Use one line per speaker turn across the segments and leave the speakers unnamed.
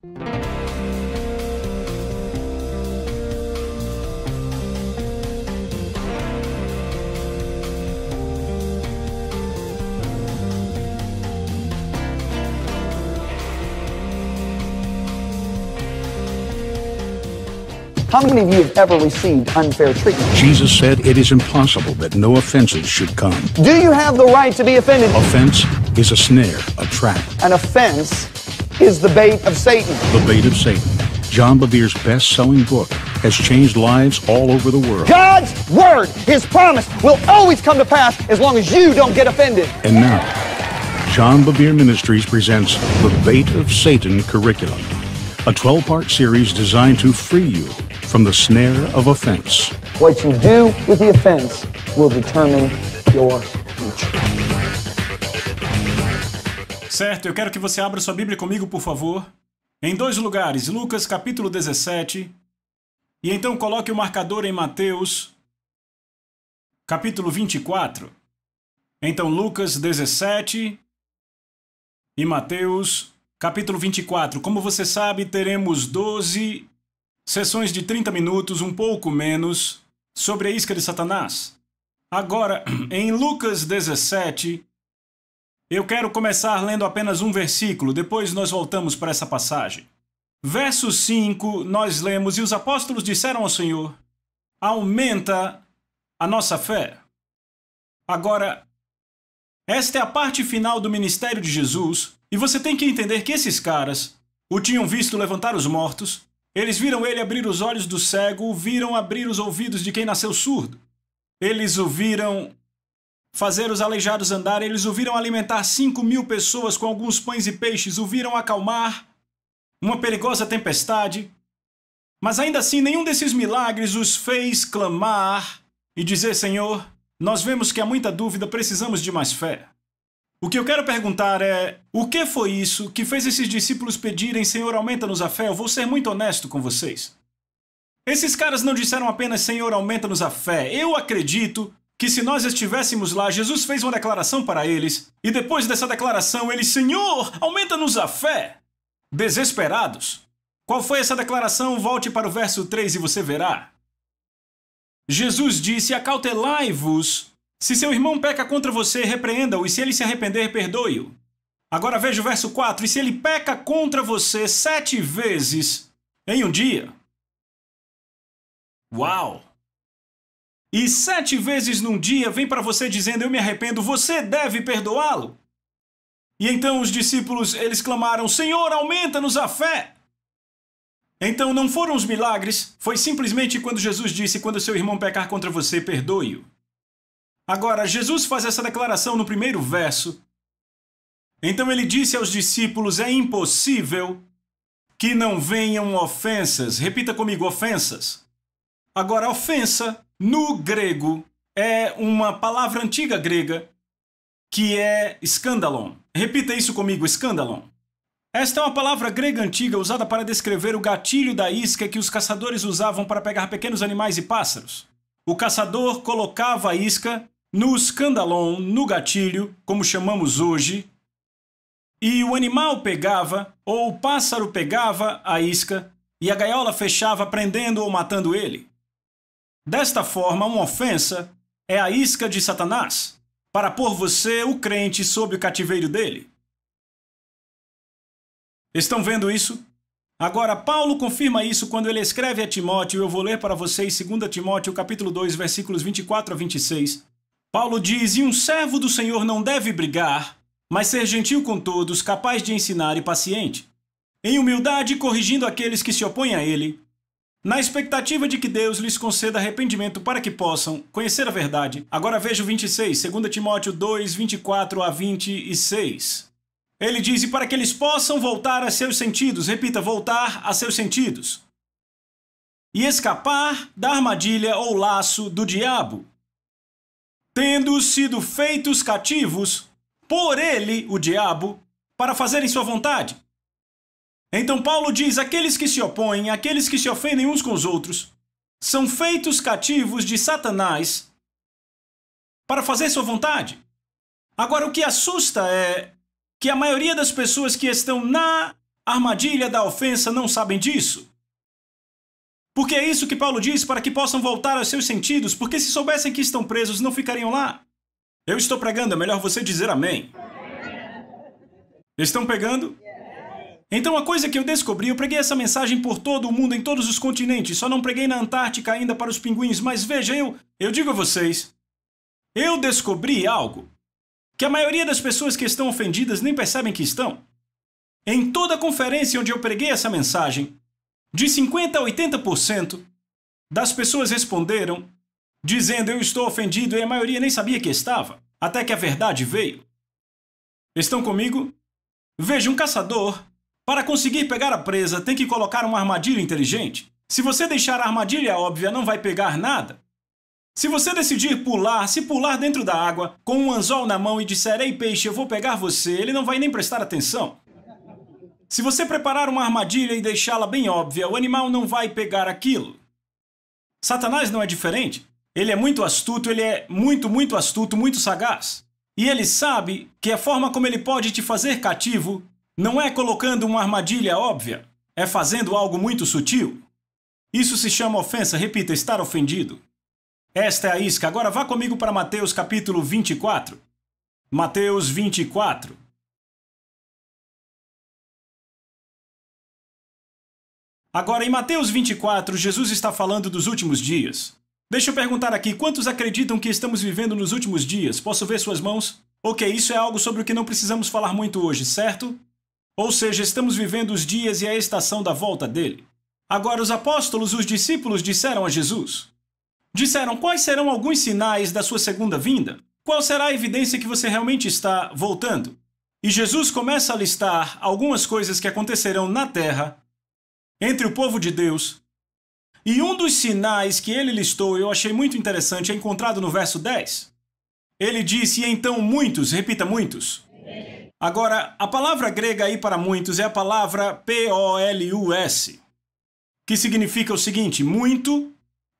How many of you have ever received unfair treatment?
Jesus said it is impossible that no offenses should come.
Do you have the right to be offended?
Offense is a snare, a trap.
An offense is the bait of Satan.
The Bait of Satan. John Bevere's best-selling book has changed lives all over the world.
God's word, His promise, will always come to pass as long as you don't get offended.
And now, John Bevere Ministries presents The Bait of Satan Curriculum, a 12-part series designed to free you from the snare of offense.
What you do with the offense will determine your future.
Certo, eu quero que você abra sua Bíblia comigo, por favor. Em dois lugares, Lucas capítulo 17, e então coloque o marcador em Mateus capítulo 24. Então Lucas 17 e Mateus capítulo 24. Como você sabe, teremos 12 sessões de 30 minutos, um pouco menos, sobre a isca de Satanás. Agora, em Lucas 17, eu quero começar lendo apenas um versículo, depois nós voltamos para essa passagem. Verso 5, nós lemos: E os apóstolos disseram ao Senhor: aumenta a nossa fé. Agora, esta é a parte final do ministério de Jesus, e você tem que entender que esses caras o tinham visto levantar os mortos, eles viram ele abrir os olhos do cego, o viram abrir os ouvidos de quem nasceu surdo. Eles o viram fazer os aleijados andar, eles o viram alimentar 5.000 pessoas com alguns pães e peixes, o viram acalmar uma perigosa tempestade. Mas ainda assim, nenhum desses milagres os fez clamar e dizer: Senhor, nós vemos que há muita dúvida, precisamos de mais fé. O que eu quero perguntar é: o que foi isso que fez esses discípulos pedirem: Senhor, aumenta-nos a fé? Eu vou ser muito honesto com vocês. Esses caras não disseram apenas: Senhor, aumenta-nos a fé. Eu acredito que se nós estivéssemos lá, Jesus fez uma declaração para eles, e depois dessa declaração, eles: Senhor, aumenta-nos a fé. Desesperados. Qual foi essa declaração? Volte para o verso 3 e você verá. Jesus disse: acautelai-vos. Se seu irmão peca contra você, repreenda-o, e se ele se arrepender, perdoe-o. Agora veja o verso 4. E se ele peca contra você 7 vezes em um dia? Uau! E 7 vezes num dia vem para você dizendo: eu me arrependo, você deve perdoá-lo. E então os discípulos, eles clamaram: Senhor, aumenta-nos a fé. Então não foram os milagres, foi simplesmente quando Jesus disse: quando seu irmão pecar contra você, perdoe-o. Agora, Jesus faz essa declaração no primeiro verso. Então ele disse aos discípulos: é impossível que não venham ofensas. Repita comigo: ofensas. Agora, ofensa, no grego, é uma palavra antiga grega que é escândalon. Repita isso comigo: escândalon. Esta é uma palavra grega antiga usada para descrever o gatilho da isca que os caçadores usavam para pegar pequenos animais e pássaros. O caçador colocava a isca no escândalon, no gatilho, como chamamos hoje, e o animal pegava, ou o pássaro pegava a isca, e a gaiola fechava, prendendo ou matando ele. Desta forma, uma ofensa é a isca de Satanás, para pôr você, o crente, sob o cativeiro dele. Estão vendo isso? Agora, Paulo confirma isso quando ele escreve a Timóteo. Eu vou ler para vocês 2 Timóteo, capítulo 2, versículos 24 a 26. Paulo diz: E um servo do Senhor não deve brigar, mas ser gentil com todos, capaz de ensinar e paciente, em humildade corrigindo aqueles que se opõem a ele, na expectativa de que Deus lhes conceda arrependimento para que possam conhecer a verdade. Agora veja o 26, 2 Timóteo 2, 24 a 26. Ele diz: E para que eles possam voltar a seus sentidos, repita, voltar a seus sentidos, e escapar da armadilha ou laço do diabo, tendo sido feitos cativos por ele, o diabo, para fazerem sua vontade. Então Paulo diz: aqueles que se opõem, aqueles que se ofendem uns com os outros, são feitos cativos de Satanás para fazer sua vontade. Agora, o que assusta é que a maioria das pessoas que estão na A armadilha da ofensa não sabem disso. Porque é isso que Paulo diz, para que possam voltar aos seus sentidos, porque se soubessem que estão presos, não ficariam lá. Eu estou pregando, é melhor você dizer amém. Estão pegando? Então a coisa que eu descobri, eu preguei essa mensagem por todo o mundo, em todos os continentes, só não preguei na Antártica ainda para os pinguins, mas veja, eu digo a vocês, eu descobri algo que a maioria das pessoas que estão ofendidas nem percebem que estão. Em toda a conferência onde eu preguei essa mensagem, de 50% a 80% das pessoas responderam dizendo eu estou ofendido e a maioria nem sabia que estava, até que a verdade veio. Estão comigo? Veja, um caçador, para conseguir pegar a presa, tem que colocar uma armadilha inteligente. Se você deixar a armadilha óbvia, não vai pegar nada. Se você decidir pular, se pular dentro da água, com um anzol na mão e disser ei peixe, eu vou pegar você, ele não vai nem prestar atenção. Se você preparar uma armadilha e deixá-la bem óbvia, o animal não vai pegar aquilo. Satanás não é diferente. Ele é muito astuto, ele é muito astuto, muito sagaz. E ele sabe que a forma como ele pode te fazer cativo não é colocando uma armadilha óbvia, é fazendo algo muito sutil. Isso se chama ofensa, repita, estar ofendido. Esta é a isca. Agora vá comigo para Mateus capítulo 24. Mateus 24. Agora, em Mateus 24, Jesus está falando dos últimos dias. Deixa eu perguntar aqui, quantos acreditam que estamos vivendo nos últimos dias? Posso ver suas mãos? Ok, isso é algo sobre o que não precisamos falar muito hoje, certo? Ou seja, estamos vivendo os dias e a estação da volta dele. Agora, os apóstolos, os discípulos, disseram a Jesus. Disseram, quais serão alguns sinais da sua segunda vinda? Qual será a evidência que você realmente está voltando? E Jesus começa a listar algumas coisas que acontecerão na terra, entre o povo de Deus. E um dos sinais que ele listou, eu achei muito interessante, é encontrado no verso 10. Ele disse, e então muitos, repita muitos. Agora, a palavra grega aí para muitos é a palavra P-O-L-U-S, que significa o seguinte, muito,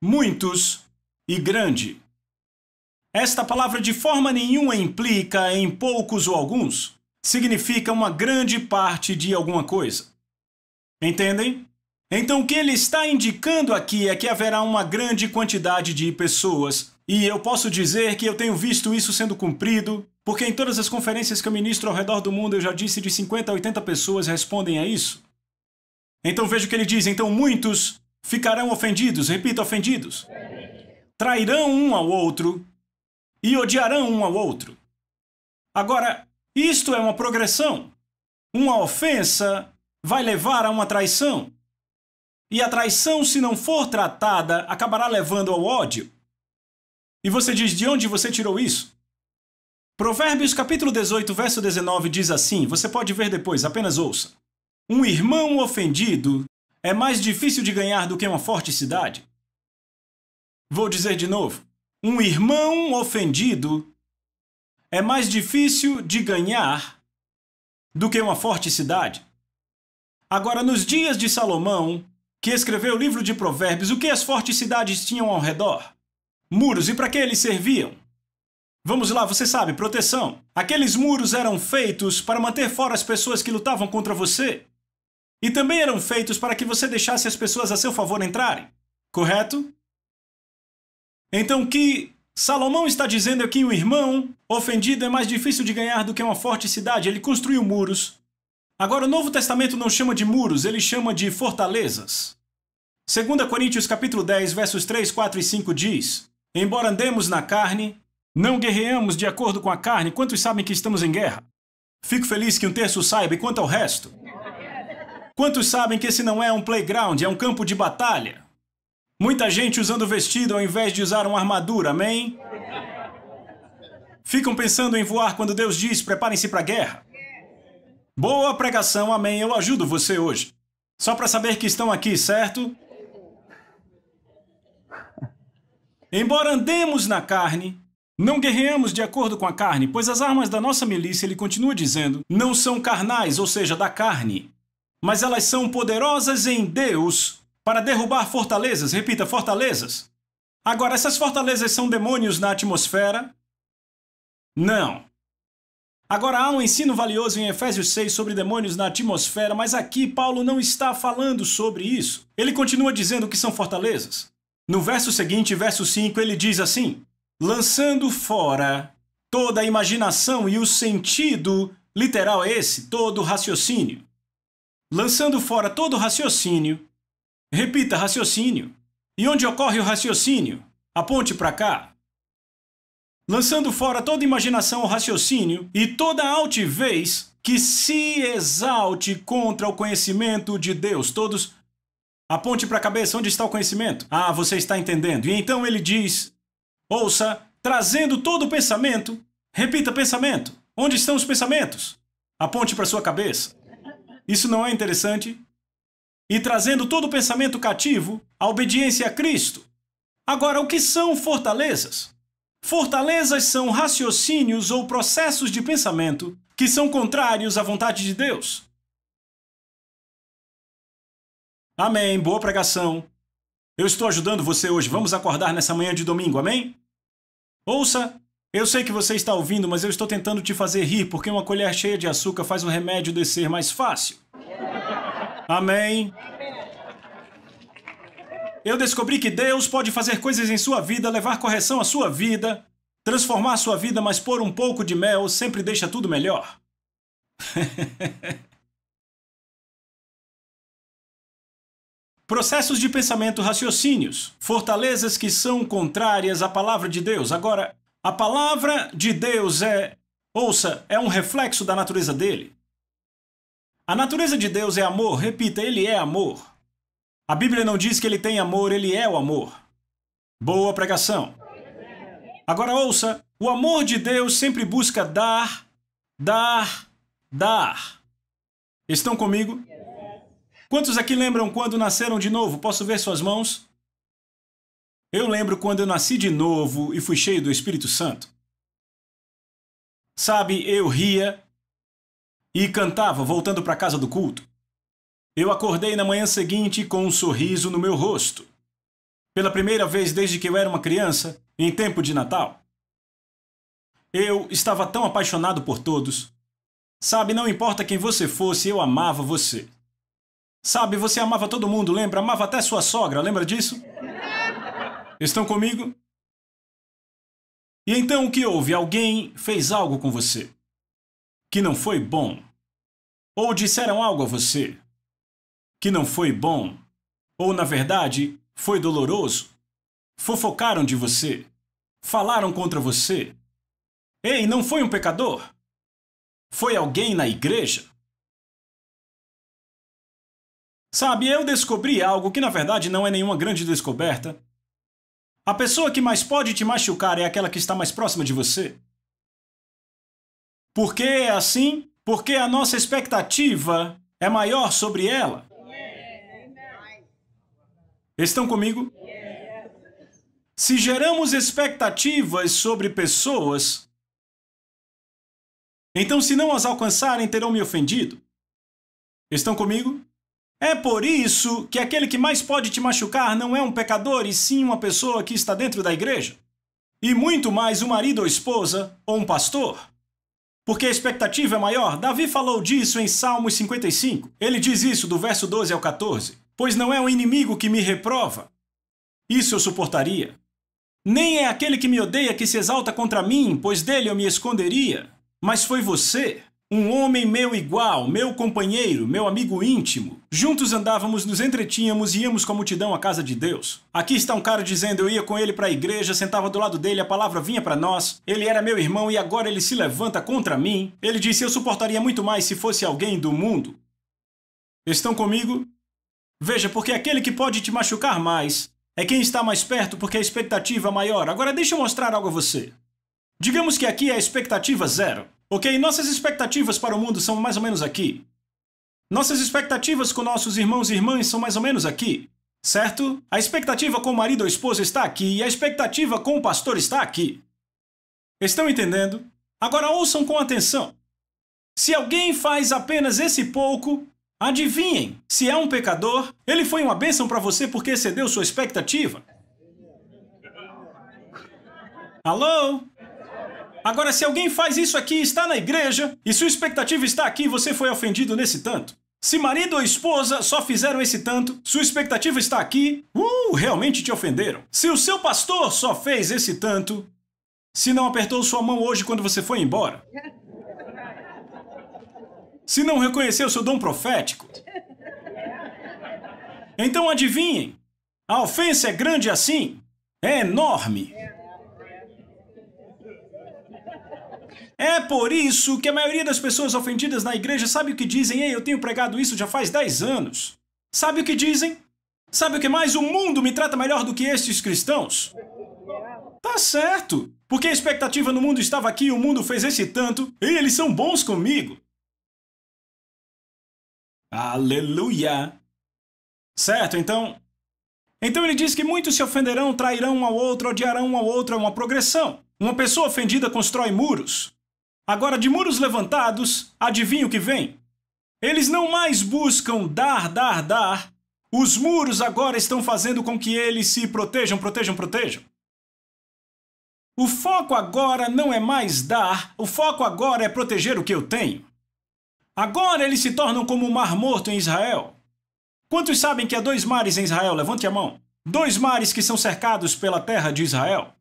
muitos e grande. Esta palavra de forma nenhuma implica em poucos ou alguns, significa uma grande parte de alguma coisa. Entendem? Então o que ele está indicando aqui é que haverá uma grande quantidade de pessoas, e eu posso dizer que eu tenho visto isso sendo cumprido, porque em todas as conferências que eu ministro ao redor do mundo eu já disse de 50 a 80 pessoas respondem a isso. Então veja o que ele diz, então muitos ficarão ofendidos, repita, ofendidos. Trairão um ao outro e odiarão um ao outro. Agora, isto é uma progressão. Uma ofensa vai levar a uma traição. E a traição, se não for tratada, acabará levando ao ódio. E você diz, de onde você tirou isso? Provérbios capítulo 18, verso 19 diz assim, você pode ver depois, apenas ouça. Um irmão ofendido é mais difícil de ganhar do que uma forte cidade. Vou dizer de novo. Um irmão ofendido é mais difícil de ganhar do que uma forte cidade. Agora, nos dias de Salomão, que escreveu o livro de Provérbios, o que as fortes cidades tinham ao redor? Muros, e para que eles serviam? Vamos lá, você sabe, proteção. Aqueles muros eram feitos para manter fora as pessoas que lutavam contra você. E também eram feitos para que você deixasse as pessoas a seu favor entrarem. Correto? Então o que Salomão está dizendo é que um irmão ofendido é mais difícil de ganhar do que uma forte cidade. Ele construiu muros. Agora, o Novo Testamento não chama de muros, ele chama de fortalezas. 2 Coríntios capítulo 10, versos 3, 4 e 5 diz, embora andemos na carne, não guerreamos de acordo com a carne. Quantos sabem que estamos em guerra? Fico feliz que um terço saiba, e quanto ao resto? Quantos sabem que esse não é um playground, é um campo de batalha? Muita gente usando vestido ao invés de usar uma armadura, amém? Ficam pensando em voar quando Deus diz, preparem-se para a guerra. Boa pregação, amém, eu ajudo você hoje. Só para saber que estão aqui, certo? Embora andemos na carne, não guerreamos de acordo com a carne, pois as armas da nossa milícia, ele continua dizendo, não são carnais, ou seja, da carne, mas elas são poderosas em Deus para derrubar fortalezas. Repita, fortalezas. Agora, essas fortalezas são demônios na atmosfera? Não. Agora, há um ensino valioso em Efésios 6 sobre demônios na atmosfera, mas aqui Paulo não está falando sobre isso. Ele continua dizendo que são fortalezas. No verso seguinte, verso 5, ele diz assim: lançando fora toda a imaginação, e o sentido literal é esse, todo raciocínio. Lançando fora todo raciocínio. Repita, raciocínio. E onde ocorre o raciocínio? Aponte para cá. Lançando fora toda imaginação ou raciocínio e toda altivez que se exalte contra o conhecimento de Deus. Todos, aponte para a cabeça, onde está o conhecimento? Ah, você está entendendo. E então ele diz, ouça, trazendo todo o pensamento. Repita, pensamento. Onde estão os pensamentos? Aponte para sua cabeça. Isso não é interessante? E trazendo todo o pensamento cativo à obediência a Cristo. Agora, o que são fortalezas? Fortalezas são raciocínios ou processos de pensamento que são contrários à vontade de Deus. Amém. Boa pregação. Eu estou ajudando você hoje. Vamos acordar nessa manhã de domingo, amém? Ouça, eu sei que você está ouvindo, mas eu estou tentando te fazer rir, porque uma colher cheia de açúcar faz um remédio descer mais fácil. Amém. Eu descobri que Deus pode fazer coisas em sua vida, levar correção à sua vida, transformar a sua vida, mas pôr um pouco de mel sempre deixa tudo melhor. Processos de pensamento, raciocínios, fortalezas que são contrárias à palavra de Deus. Agora, a palavra de Deus é um reflexo da natureza dele. A natureza de Deus é amor. Repita, ele é amor. A Bíblia não diz que ele tem amor, ele é o amor. Boa pregação. Agora ouça, o amor de Deus sempre busca dar. Estão comigo? Quantos aqui lembram quando nasceram de novo? Posso ver suas mãos? Eu lembro quando eu nasci de novo e fui cheio do Espírito Santo. Sabe, eu ria e cantava voltando para casa do culto. Eu acordei na manhã seguinte com um sorriso no meu rosto. Pela primeira vez desde que eu era uma criança, em tempo de Natal. Eu estava tão apaixonado por todos. Sabe, não importa quem você fosse, eu amava você. Sabe, você amava todo mundo, lembra? Amava até sua sogra, lembra disso? Estão comigo? E então o que houve? Alguém fez algo com você que não foi bom. Ou disseram algo a você que não foi bom. Ou, na verdade, foi doloroso. Fofocaram de você. Falaram contra você. Ei, não foi um pecador? Foi alguém na igreja? Sabe, eu descobri algo que na verdade não é nenhuma grande descoberta. A pessoa que mais pode te machucar é aquela que está mais próxima de você. Por que é assim? Porque a nossa expectativa é maior sobre ela. Estão comigo? Se geramos expectativas sobre pessoas, então se não as alcançarem, terão me ofendido. Estão comigo? É por isso que aquele que mais pode te machucar não é um pecador, e sim uma pessoa que está dentro da igreja. E muito mais um marido ou esposa, ou um pastor. Porque a expectativa é maior. Davi falou disso em Salmos 55. Ele diz isso do verso 12 ao 14. Pois não é o inimigo que me reprova. Isso eu suportaria. Nem é aquele que me odeia que se exalta contra mim, pois dele eu me esconderia. Mas foi você. Um homem meu igual, meu companheiro, meu amigo íntimo. Juntos andávamos, nos entretínhamos e íamos com a multidão à casa de Deus. Aqui está um cara dizendo, eu ia com ele para a igreja, sentava do lado dele, a palavra vinha para nós. Ele era meu irmão e agora ele se levanta contra mim. Ele disse, eu suportaria muito mais se fosse alguém do mundo. Estão comigo? Veja, porque aquele que pode te machucar mais é quem está mais perto, porque a expectativa é maior. Agora deixa eu mostrar algo a você. Digamos que aqui é a expectativa 0. Ok, nossas expectativas para o mundo são mais ou menos aqui. Nossas expectativas com nossos irmãos e irmãs são mais ou menos aqui. Certo? A expectativa com o marido ou esposa está aqui e a expectativa com o pastor está aqui. Estão entendendo? Agora ouçam com atenção. Se alguém faz apenas esse pouco, adivinhem, se é um pecador, ele foi uma bênção para você porque excedeu sua expectativa. Alô? Agora, se alguém faz isso aqui, está na igreja, e sua expectativa está aqui, você foi ofendido nesse tanto. Se marido ou esposa só fizeram esse tanto, sua expectativa está aqui, realmente te ofenderam. Se o seu pastor só fez esse tanto, se não apertou sua mão hoje quando você foi embora, se não reconheceu seu dom profético, então adivinhem, a ofensa é grande assim, é enorme. É por isso que a maioria das pessoas ofendidas na igreja sabe o que dizem? Ei, eu tenho pregado isso já faz 10 anos. Sabe o que dizem? Sabe o que mais? O mundo me trata melhor do que estes cristãos. Tá certo, porque a expectativa no mundo estava aqui e o mundo fez esse tanto, e eles são bons comigo. Aleluia! Certo, então ele diz que muitos se ofenderão, trairão um ao outro, odiarão um ao outro, é uma progressão. Uma pessoa ofendida constrói muros. Agora, de muros levantados, adivinha o que vem? Eles não mais buscam dar. Os muros agora estão fazendo com que eles se protejam. O foco agora não é mais dar, o foco agora é proteger o que eu tenho. Agora eles se tornam como o Mar Morto em Israel. Quantos sabem que há 2 mares em Israel? Levante a mão. 2 mares que são cercados pela terra de Israel.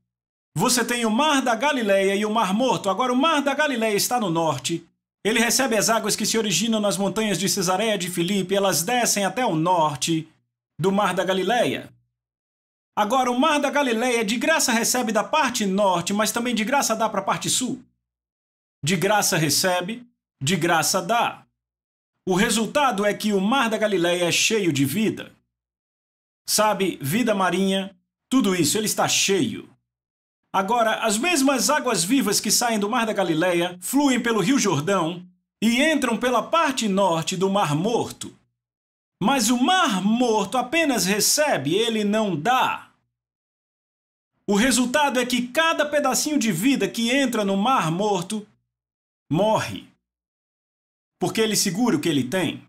Você tem o Mar da Galileia e o Mar Morto. Agora, o Mar da Galileia está no norte. Ele recebe as águas que se originam nas montanhas de Cesareia de Filipe. Elas descem até o norte do Mar da Galileia. Agora, o Mar da Galileia de graça recebe da parte norte, mas também de graça dá para a parte sul. De graça recebe, de graça dá. O resultado é que o Mar da Galileia é cheio de vida. Sabe, vida marinha, tudo isso, ele está cheio. Agora, as mesmas águas vivas que saem do Mar da Galileia fluem pelo Rio Jordão e entram pela parte norte do Mar Morto. Mas o Mar Morto apenas recebe, ele não dá. O resultado é que cada pedacinho de vida que entra no Mar Morto morre. Porque ele segura o que ele tem.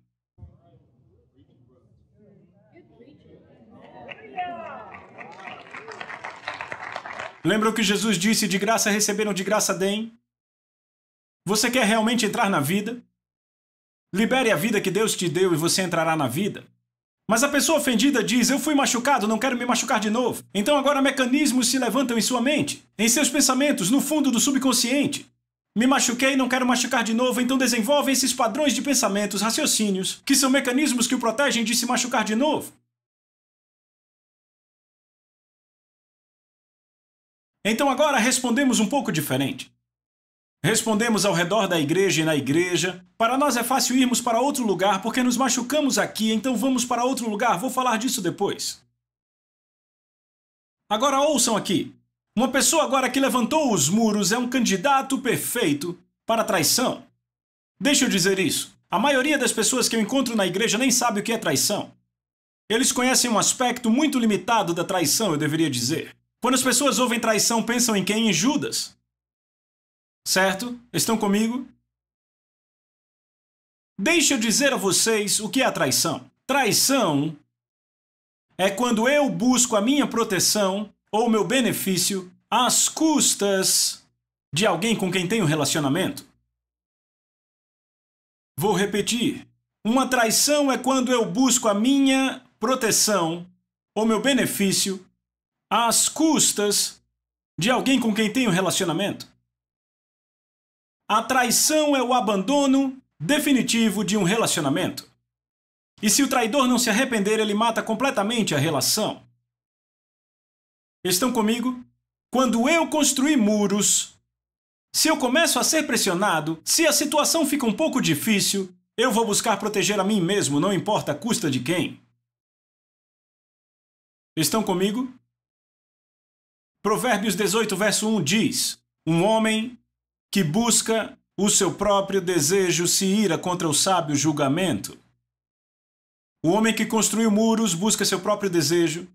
Lembram que Jesus disse, de graça receberam, de graça deem? Você quer realmente entrar na vida? Libere a vida que Deus te deu e você entrará na vida. Mas a pessoa ofendida diz, eu fui machucado, não quero me machucar de novo. Então agora mecanismos se levantam em sua mente, em seus pensamentos, no fundo do subconsciente. Me machuquei, não quero machucar de novo, então desenvolvem esses padrões de pensamentos, raciocínios, que são mecanismos que o protegem de se machucar de novo. Então agora respondemos um pouco diferente. Respondemos ao redor da igreja e na igreja. Para nós é fácil irmos para outro lugar porque nos machucamos aqui, então vamos para outro lugar. Vou falar disso depois. Agora ouçam aqui. Uma pessoa agora que levantou os muros é um candidato perfeito para traição. Deixa eu dizer isso. A maioria das pessoas que eu encontro na igreja nem sabe o que é traição. Eles conhecem um aspecto muito limitado da traição, eu deveria dizer. Quando as pessoas ouvem traição, pensam em quem? Em Judas. Certo? Estão comigo? Deixa eu dizer a vocês o que é a traição. Traição é quando eu busco a minha proteção ou meu benefício às custas de alguém com quem tenho relacionamento. Vou repetir. Uma traição é quando eu busco a minha proteção ou meu benefício às custas de alguém com quem tenho relacionamento. A traição é o abandono definitivo de um relacionamento. E se o traidor não se arrepender, ele mata completamente a relação. Estão comigo? Quando eu construir muros, se eu começo a ser pressionado, se a situação fica um pouco difícil, eu vou buscar proteger a mim mesmo, não importa a custa de quem. Estão comigo? Provérbios 18, verso 1 diz: um homem que busca o seu próprio desejo se ira contra o sábio julgamento. O homem que construiu muros busca seu próprio desejo,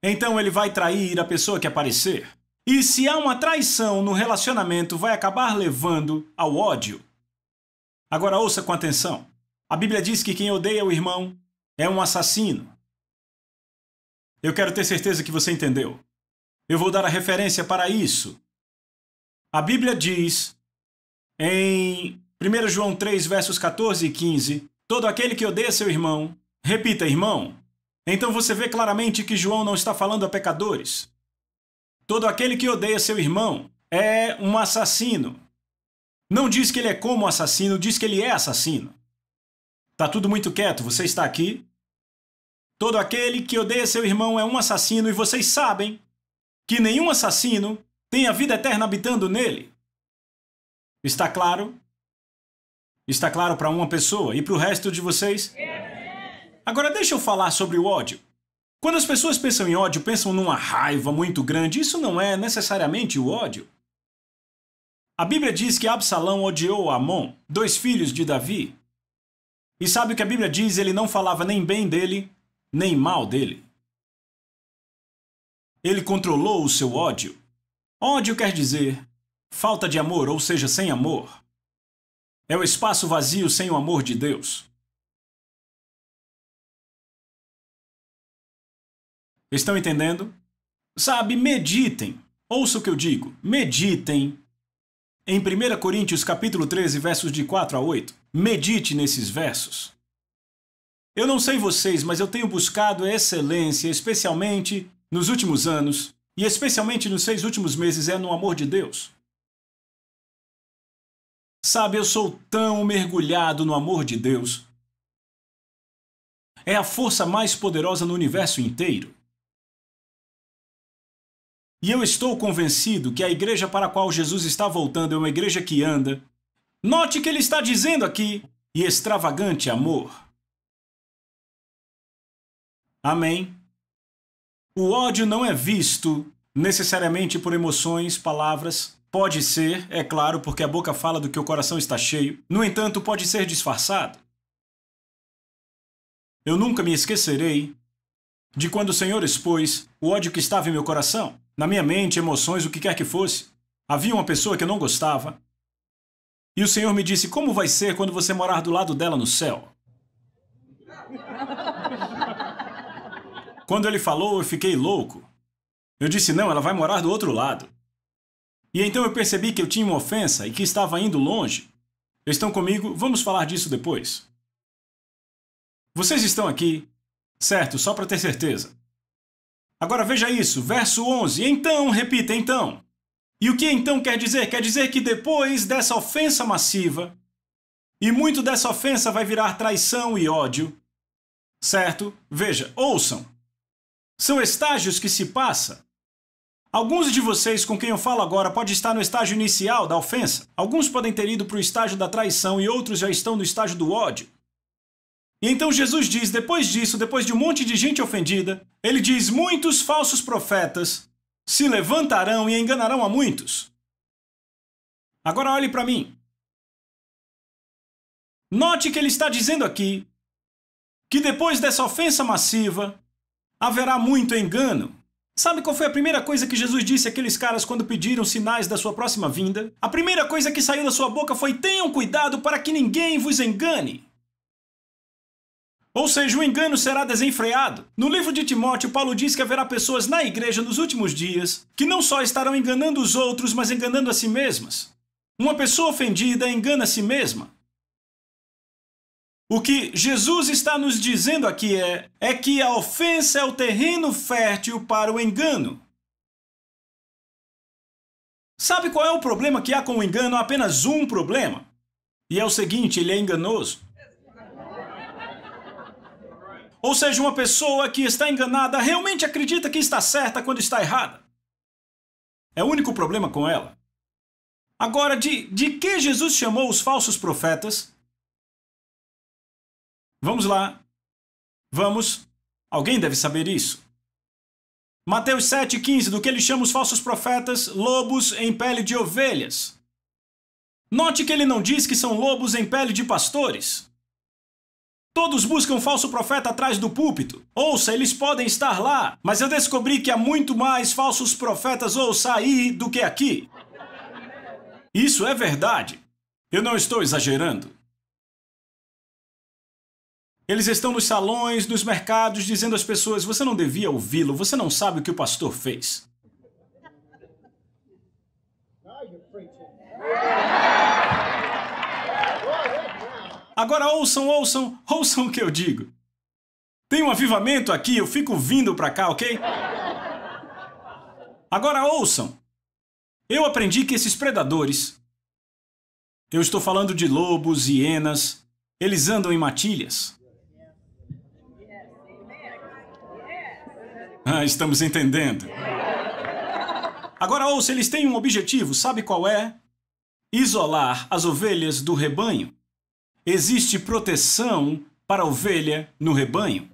então ele vai trair a pessoa que aparecer. E se há uma traição no relacionamento, vai acabar levando ao ódio. Agora ouça com atenção. A Bíblia diz que quem odeia o irmão é um assassino. Eu quero ter certeza que você entendeu. Eu vou dar a referência para isso. A Bíblia diz em 1 João 3, versos 14 e 15, todo aquele que odeia seu irmão, repita, irmão. Então você vê claramente que João não está falando a pecadores. Todo aquele que odeia seu irmão é um assassino. Não diz que ele é como assassino, diz que ele é assassino. Tá tudo muito quieto, você está aqui? Todo aquele que odeia seu irmão é um assassino e vocês sabem que nenhum assassino tem a vida eterna habitando nele. Está claro? Está claro para uma pessoa e para o resto de vocês? Agora deixa eu falar sobre o ódio. Quando as pessoas pensam em ódio, pensam numa raiva muito grande. Isso não é necessariamente o ódio. A Bíblia diz que Absalão odiou Amon, 2 filhos de Davi. E sabe o que a Bíblia diz? Ele não falava nem bem dele, nem mal dele. Ele controlou o seu ódio. Ódio quer dizer falta de amor, ou seja, sem amor. É o espaço vazio sem o amor de Deus. Estão entendendo? Sabe, meditem. Ouça o que eu digo. Meditem em 1 Coríntios capítulo 13, versos de 4 a 8. Medite nesses versos. Eu não sei vocês, mas eu tenho buscado excelência, especialmente nos últimos anos, e especialmente nos 6 últimos meses, no amor de Deus. Sabe, eu sou tão mergulhado no amor de Deus. É a força mais poderosa no universo inteiro. E eu estou convencido que a igreja para a qual Jesus está voltando é uma igreja que anda. Note que ele está dizendo aqui, e extravagante amor. Amém? O ódio não é visto necessariamente por emoções, palavras. Pode ser, é claro, porque a boca fala do que o coração está cheio. No entanto, pode ser disfarçado. Eu nunca me esquecerei de quando o Senhor expôs o ódio que estava em meu coração. Na minha mente, emoções, o que quer que fosse. Havia uma pessoa que eu não gostava. E o Senhor me disse, como vai ser quando você morar do lado dela no céu? Quando ele falou, eu fiquei louco. Eu disse, não, ela vai morar do outro lado. E então eu percebi que eu tinha uma ofensa e que estava indo longe. Estão comigo? Vamos falar disso depois. Vocês estão aqui, certo? Só para ter certeza. Agora veja isso, verso 11. Então, repita, então. E o que então quer dizer? Quer dizer que depois dessa ofensa massiva, e muito dessa ofensa vai virar traição e ódio, certo? Veja, ouçam. São estágios que se passa. Alguns de vocês com quem eu falo agora podem estar no estágio inicial da ofensa. Alguns podem ter ido para o estágio da traição e outros já estão no estágio do ódio. E então Jesus diz, depois disso, depois de um monte de gente ofendida, ele diz, muitos falsos profetas se levantarão e enganarão a muitos. Agora olhe para mim. Note que ele está dizendo aqui que depois dessa ofensa massiva haverá muito engano. Sabe qual foi a primeira coisa que Jesus disse àqueles caras quando pediram sinais da sua próxima vinda? A primeira coisa que saiu da sua boca foi, tenham cuidado para que ninguém vos engane. Ou seja, o engano será desenfreado. No livro de Timóteo, Paulo diz que haverá pessoas na igreja nos últimos dias que não só estarão enganando os outros, mas enganando a si mesmas. Uma pessoa ofendida engana a si mesma. O que Jesus está nos dizendo aqui é que a ofensa é o terreno fértil para o engano. Sabe qual é o problema que há com o engano? Há apenas um problema. E é o seguinte, ele é enganoso. Ou seja, uma pessoa que está enganada realmente acredita que está certa quando está errada. É o único problema com ela. Agora, de que Jesus chamou os falsos profetas? Vamos lá. Vamos. Alguém deve saber isso. Mateus 7,15, do que ele chama os falsos profetas, lobos em pele de ovelhas. Note que ele não diz que são lobos em pele de pastores. Todos buscam falso profeta atrás do púlpito. Ouça, eles podem estar lá, mas eu descobri que há muito mais falsos profetas ouça aí do que aqui. Isso é verdade. Eu não estou exagerando. Eles estão nos salões, nos mercados, dizendo às pessoas, você não devia ouvi-lo, você não sabe o que o pastor fez. Agora ouçam o que eu digo. Tem um avivamento aqui, eu fico vindo pra cá, ok? Agora ouçam. Eu aprendi que esses predadores, eu estou falando de lobos, hienas, eles andam em matilhas. Estamos entendendo. Agora ouça, eles têm um objetivo, sabe qual é? Isolar as ovelhas do rebanho. Existe proteção para a ovelha no rebanho.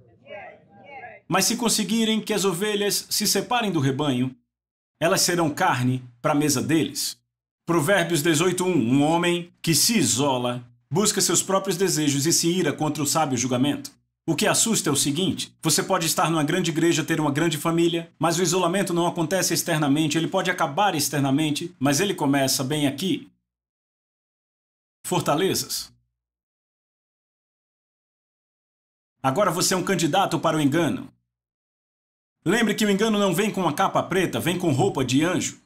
Mas se conseguirem que as ovelhas se separem do rebanho, elas serão carne para a mesa deles. Provérbios 18:1. Um homem que se isola, busca seus próprios desejos e se ira contra o sábio julgamento. O que assusta é o seguinte: você pode estar numa grande igreja, ter uma grande família, mas o isolamento não acontece externamente, ele pode acabar externamente, mas ele começa bem aqui. Fortalezas. Agora você é um candidato para o engano. Lembre que o engano não vem com uma capa preta, vem com roupa de anjo,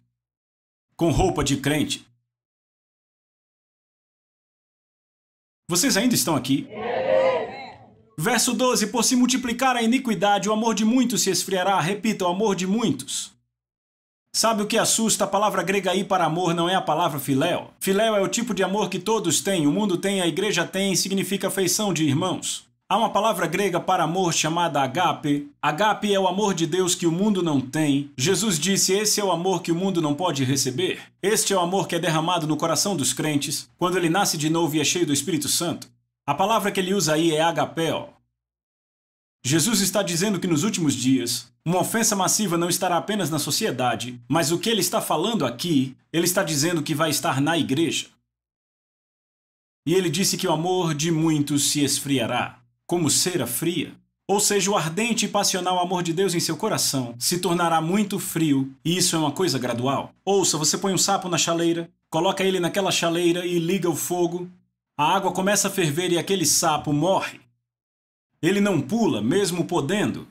com roupa de crente. Vocês ainda estão aqui? Verso 12. Por se multiplicar a iniquidade, o amor de muitos se esfriará. Repita, o amor de muitos. Sabe o que assusta? A palavra grega aí para amor não é a palavra filéu. Filéu é o tipo de amor que todos têm, o mundo tem, a igreja tem, significa afeição de irmãos. Há uma palavra grega para amor chamada agape. Agape é o amor de Deus que o mundo não tem. Jesus disse, esse é o amor que o mundo não pode receber. Este é o amor que é derramado no coração dos crentes, quando ele nasce de novo e é cheio do Espírito Santo. A palavra que ele usa aí é agapeo. Jesus está dizendo que nos últimos dias, uma ofensa massiva não estará apenas na sociedade, mas o que ele está falando aqui, ele está dizendo que vai estar na igreja. E ele disse que o amor de muitos se esfriará, como cera fria. Ou seja, o ardente e passional amor de Deus em seu coração se tornará muito frio, e isso é uma coisa gradual. Ouça, você põe um sapo na chaleira, coloca ele naquela chaleira e liga o fogo, a água começa a ferver e aquele sapo morre. Ele não pula, mesmo podendo.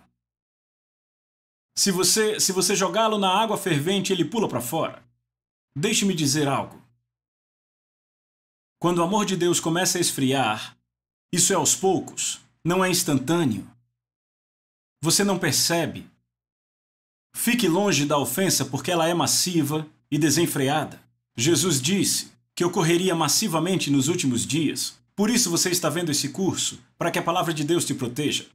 Se você jogá-lo na água fervente, ele pula para fora. Deixe-me dizer algo. Quando o amor de Deus começa a esfriar, isso é aos poucos, não é instantâneo. Você não percebe. Fique longe da ofensa porque ela é massiva e desenfreada. Jesus disse que ocorreria massivamente nos últimos dias. Por isso você está vendo esse curso, para que a palavra de Deus te proteja.